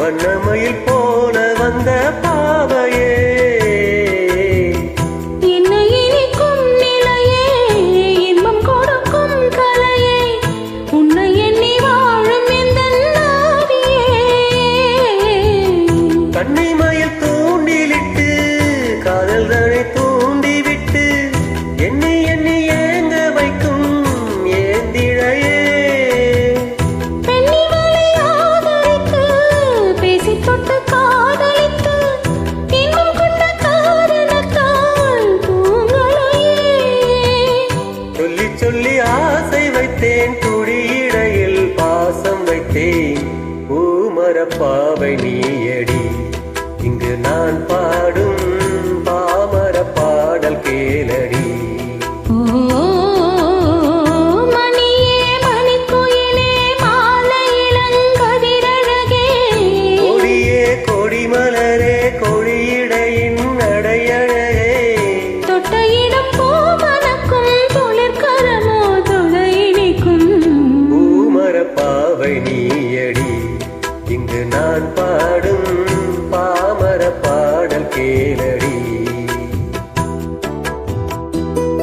வண்ணமயில் போல வந்த பாவையே கன்னிமயில் தூண்டிலிட்டு காதல் தனை தூண்டிவிட்டு எண்ணி எண்ணி ஏங்க வைக்கும் ஏந்திழையே பேசி தொட்டு காதலித்து இன்னும் கொண்ட காரணத்தால் தூங்கலையே சொல்லி சொல்லி ஆசை வைத்தேன் துடியிடையில் பாசம் வைத்தேன் பூமரப்பாவை நீயடி இங்கு நான் பாடும் பாமர பாடல் கேளடி மணியே மணிக்குயிலே மாலை இளங்கதிரழகே கொடியே கொடிமலரே கொடியிடையின் நடையழகே தொட்ட இடம் பூ மணக்கும் துளிர்கரமோ துளையினிக்கும் பூமரப்பாவை நீயடி இங்கு நான் பாடும்